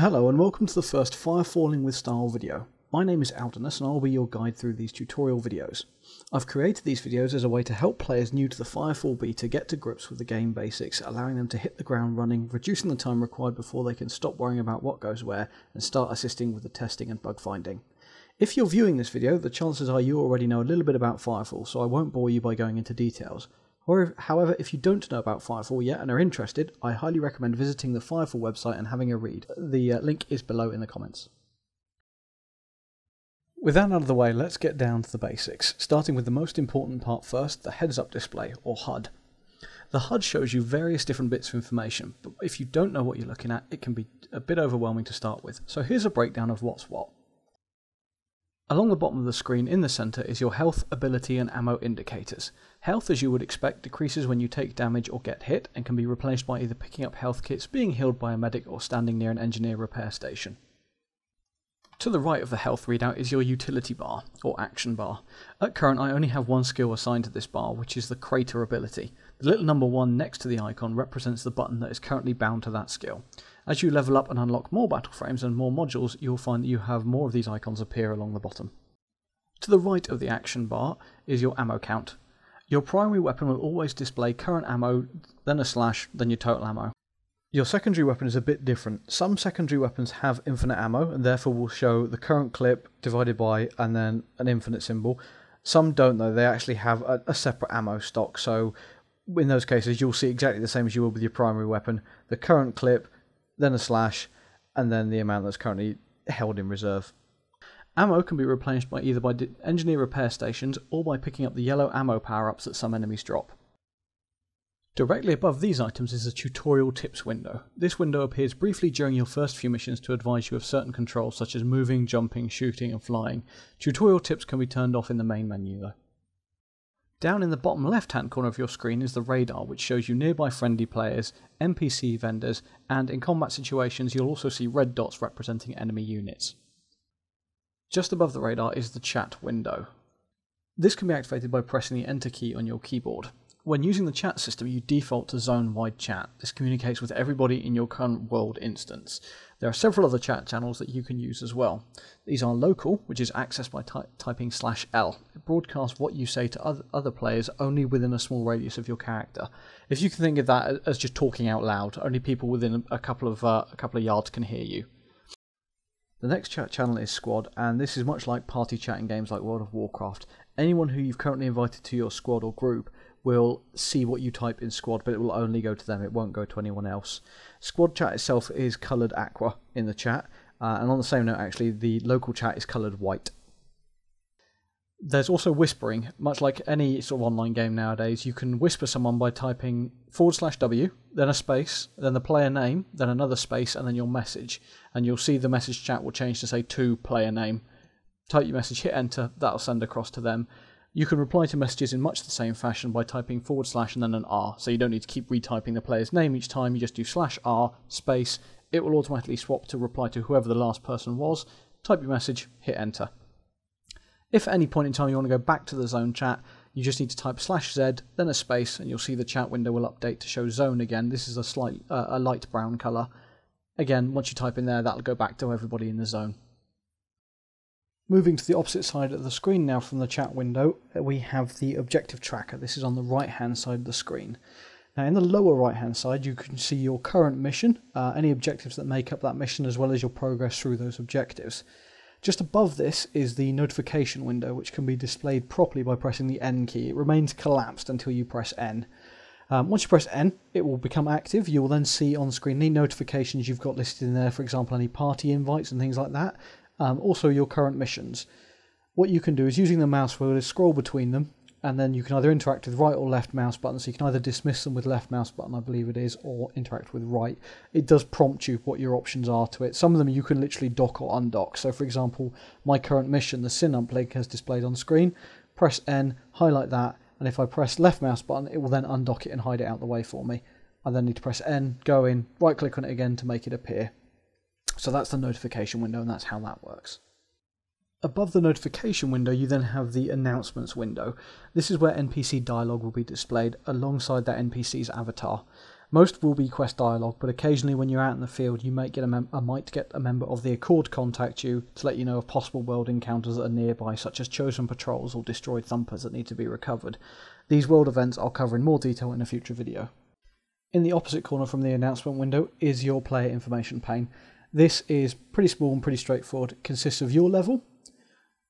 Hello and welcome to the first FireFalling with Style video. My name is Aldinus and I'll be your guide through these tutorial videos. I've created these videos as a way to help players new to the Firefall beta get to grips with the game basics, allowing them to hit the ground running, reducing the time required before they can stop worrying about what goes where and start assisting with the testing and bug finding. If you're viewing this video, the chances are you already know a little bit about Firefall, so I won't bore you by going into details. However, if you don't know about Firefall yet and are interested, I highly recommend visiting the Firefall website and having a read. The link is below in the comments. With that out of the way, let's get down to the basics, starting with the most important part first, the heads-up display, or HUD. The HUD shows you various different bits of information, but if you don't know what you're looking at, it can be a bit overwhelming to start with. So here's a breakdown of what's what. Along the bottom of the screen in the centre is your health, ability and ammo indicators. Health, as you would expect, decreases when you take damage or get hit and can be replaced by either picking up health kits, being healed by a medic or standing near an engineer repair station. To the right of the health readout is your utility bar, or action bar. At current I only have one skill assigned to this bar, which is the crater ability. The little number 1 next to the icon represents the button that is currently bound to that skill. As you level up and unlock more battle frames and more modules, you'll find that you have more of these icons appear along the bottom. To the right of the action bar is your ammo count. Your primary weapon will always display current ammo, then a slash, then your total ammo. Your secondary weapon is a bit different. Some secondary weapons have infinite ammo and therefore will show the current clip divided by and then an infinite symbol. Some don't though, they actually have a separate ammo stock, so in those cases you'll see exactly the same as you would with your primary weapon. The current clip, then a slash, and then the amount that's currently held in reserve. Ammo can be replenished by either by engineer repair stations or by picking up the yellow ammo power-ups that some enemies drop. Directly above these items is the tutorial tips window. This window appears briefly during your first few missions to advise you of certain controls such as moving, jumping, shooting and flying. Tutorial tips can be turned off in the main menu though. Down in the bottom left hand corner of your screen is the radar, which shows you nearby friendly players, NPC vendors, and in combat situations you'll also see red dots representing enemy units. Just above the radar is the chat window. This can be activated by pressing the enter key on your keyboard. When using the chat system you default to zone-wide chat. This communicates with everybody in your current world instance. There are several other chat channels that you can use as well. These are local, which is accessed by typing /L. It broadcasts what you say to other players only within a small radius of your character. If you can think of that as just talking out loud, only people within a couple of yards can hear you. The next chat channel is Squad, and this is much like party chat in games like World of Warcraft. Anyone who you've currently invited to your squad or group will see what you type in Squad, but it will only go to them, it won't go to anyone else. Squad chat itself is coloured aqua in the chat, and on the same note actually, the local chat is coloured white. There's also whispering. Much like any sort of online game nowadays, you can whisper someone by typing /W, then a space, then the player name, then another space, and then your message. And you'll see the message chat will change to say to player name. Type your message, hit enter, that'll send across to them. You can reply to messages in much the same fashion by typing / and then an R, so you don't need to keep retyping the player's name each time, you just do /R, space, it will automatically swap to reply to whoever the last person was, type your message, hit enter. If at any point in time you want to go back to the zone chat, you just need to type /Z, then a space, and you'll see the chat window will update to show zone again. This is a light brown colour. Again, once you type in there, that'll go back to everybody in the zone. Moving to the opposite side of the screen now from the chat window, we have the objective tracker. This is on the right hand side of the screen. Now in the lower right hand side you can see your current mission, any objectives that make up that mission as well as your progress through those objectives. Just above this is the notification window, which can be displayed properly by pressing the N key. It remains collapsed until you press N. Once you press N, it will become active. You will then see on screen any notifications you've got listed in there, for example any party invites and things like that. Also your current missions. What you can do is using the mouse wheel is scroll between them, and then you can either interact with right or left mouse button, so you can either dismiss them with left mouse button, I believe it is, or interact with right. It does prompt you what your options are to it. Some of them you can literally dock or undock. So for example, my current mission, the Sin uplink, has displayed on screen. Press N, highlight that, and if I press left mouse button, it will then undock it and hide it out the way for me. I then need to press N, go in, right click on it again to make it appear. So that's the notification window, and that's how that works. Above the notification window you then have the announcements window. This is where NPC dialogue will be displayed alongside that NPC's avatar. Most will be quest dialogue, but occasionally when you're out in the field you might get a member of the Accord contact you to let you know of possible world encounters that are nearby, such as chosen patrols or destroyed thumpers that need to be recovered. These world events I'll cover in more detail in a future video. In the opposite corner from the announcement window is your player information pane. This is pretty small and pretty straightforward. It consists of your level,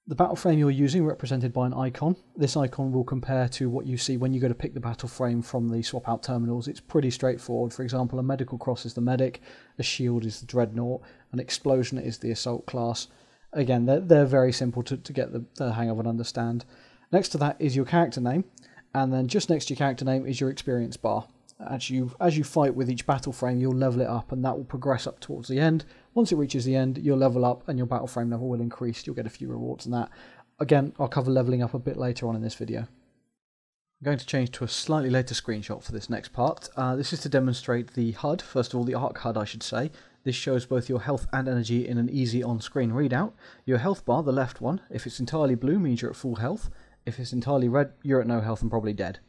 the battle frame you're using represented by an icon. This icon will compare to what you see when you go to pick the battle frame from the swap out terminals. It's pretty straightforward. For example, a medical cross is the medic, a shield is the dreadnought, an explosion is the assault class. Again, they're very simple to get the hang of and understand. Next to that is your character name, and then just next to your character name is your experience bar. As you fight with each battle frame, you'll level it up, and that will progress up towards the end. Once it reaches the end, you'll level up and your battle frame level will increase. You'll get a few rewards and that. Again, I'll cover leveling up a bit later on in this video. I'm going to change to a slightly later screenshot for this next part. This is to demonstrate the HUD, first of all the ARC HUD I should say. This shows both your health and energy in an easy on-screen readout. Your health bar, the left one, if it's entirely blue means you're at full health. If it's entirely red, you're at no health and probably dead.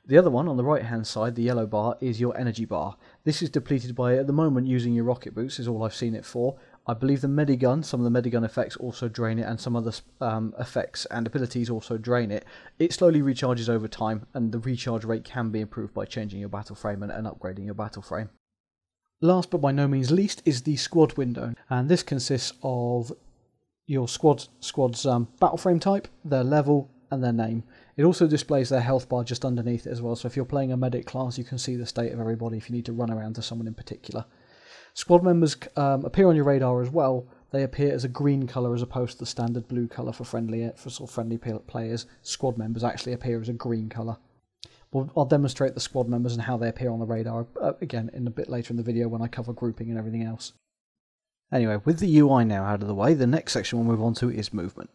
The other one on the right hand side, the yellow bar, is your energy bar. This is depleted by, at the moment, using your rocket boots is all I've seen it for. I believe the medigun, some of the medigun effects also drain it, and some other effects and abilities also drain it. It slowly recharges over time, and the recharge rate can be improved by changing your battle frame and upgrading your battle frame. Last but by no means least is the squad window, and this consists of your squad's battle frame type, their level, and their name. It also displays their health bar just underneath it as well, so if you're playing a medic class you can see the state of everybody if you need to run around to someone in particular. Squad members appear on your radar as well. They appear as a green colour as opposed to the standard blue colour for friendly players. Squad members actually appear as a green colour. I'll demonstrate the squad members and how they appear on the radar again in a bit later in the video when I cover grouping and everything else. Anyway, with the UI now out of the way, the next section we'll move on to is movement.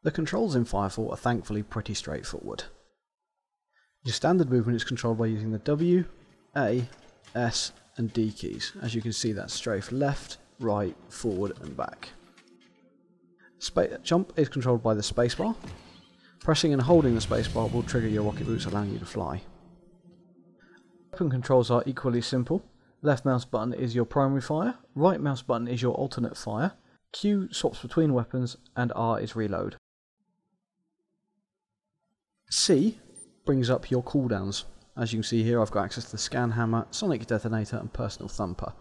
The controls in Firefall are thankfully pretty straightforward. Your standard movement is controlled by using the W, A, S and D keys. As you can see, that's strafe left, right, forward and back. Jump is controlled by the spacebar. Pressing and holding the spacebar will trigger your rocket boots, allowing you to fly. Weapon controls are equally simple. Left mouse button is your primary fire, right mouse button is your alternate fire, Q swaps between weapons and R is reload. C brings up your cooldowns. As you can see here, I've got access to the scan hammer, sonic detonator and personal thumper.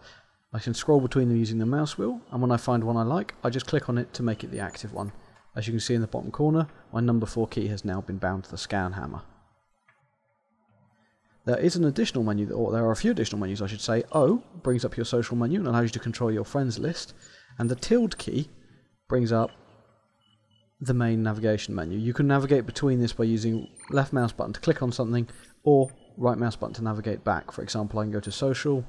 I can scroll between them using the mouse wheel, and when I find one I like, I just click on it to make it the active one. As you can see in the bottom corner, my number 4 key has now been bound to the scan hammer. There is an additional menu, or there are a few additional menus I should say. O brings up your social menu and allows you to control your friends list, and the tilde key brings up the main navigation menu. You can navigate between this by using left mouse button to click on something or right mouse button to navigate back. For example, I can go to social,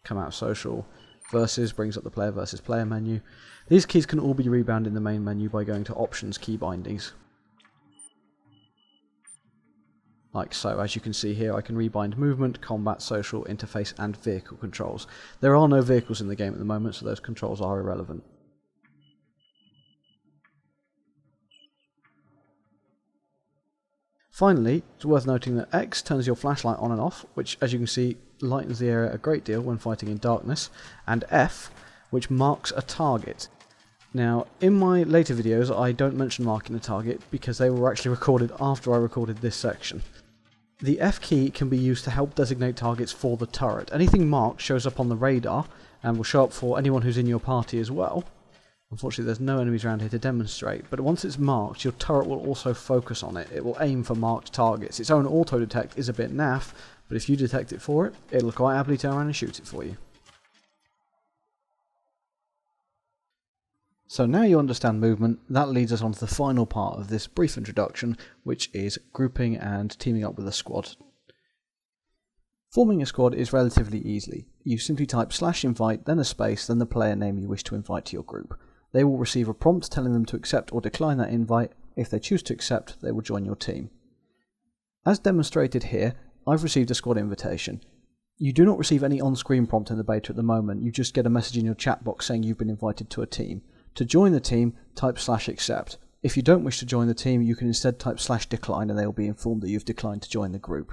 come out of social, versus brings up the player versus player menu. These keys can all be rebound in the main menu by going to options key bindings. Like so. As you can see here, I can rebind movement, combat, social, interface and vehicle controls. There are no vehicles in the game at the moment, so those controls are irrelevant. Finally, it's worth noting that X turns your flashlight on and off, which as you can see lightens the area a great deal when fighting in darkness, and F, which marks a target. Now, in my later videos I don't mention marking a target because they were actually recorded after I recorded this section. The F key can be used to help designate targets for the turret. Anything marked shows up on the radar and will show up for anyone who's in your party as well. Unfortunately there's no enemies around here to demonstrate, but once it's marked your turret will also focus on it. It will aim for marked targets. Its own auto-detect is a bit naff, but if you detect it for it, it'll quite happily turn around and shoot it for you. So now you understand movement, that leads us on to the final part of this brief introduction, which is grouping and teaming up with a squad. Forming a squad is relatively easy. You simply type /invite, then a space, then the player name you wish to invite to your group. They will receive a prompt telling them to accept or decline that invite. If they choose to accept, they will join your team. As demonstrated here, I've received a squad invitation. You do not receive any on-screen prompt in the beta at the moment, you just get a message in your chat box saying you've been invited to a team. To join the team, type /accept. If you don't wish to join the team, you can instead type /decline and they will be informed that you've declined to join the group.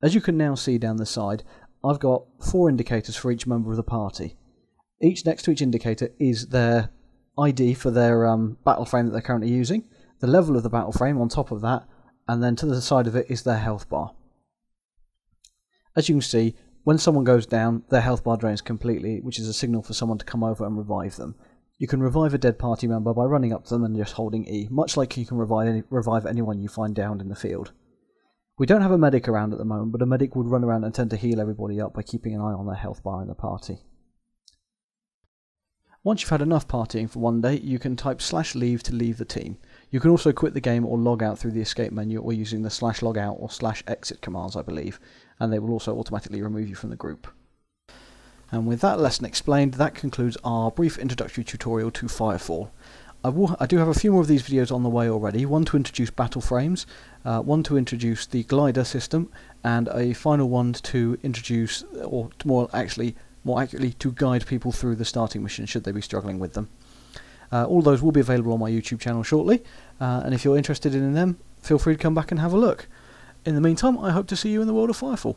As you can now see down the side, I've got 4 indicators for each member of the party. Next to each indicator is their ID for their battle frame that they're currently using, the level of the battle frame on top of that, and then to the side of it is their health bar. As you can see, when someone goes down, their health bar drains completely, which is a signal for someone to come over and revive them. You can revive a dead party member by running up to them and just holding E, much like you can revive anyone you find downed in the field. We don't have a medic around at the moment, but a medic would run around and tend to heal everybody up by keeping an eye on their health bar in the party. Once you've had enough partying for one day, you can type /leave to leave the team. You can also quit the game or log out through the escape menu or using the /logout or /exit commands, I believe, and they will also automatically remove you from the group. And with that lesson explained, that concludes our brief introductory tutorial to Firefall. I do have a few more of these videos on the way already, one to introduce battle frames, one to introduce the glider system, and a final one to introduce, or more accurately, to guide people through the starting mission should they be struggling with them. All those will be available on my YouTube channel shortly, and if you're interested in them, feel free to come back and have a look. In the meantime, I hope to see you in the world of Firefall.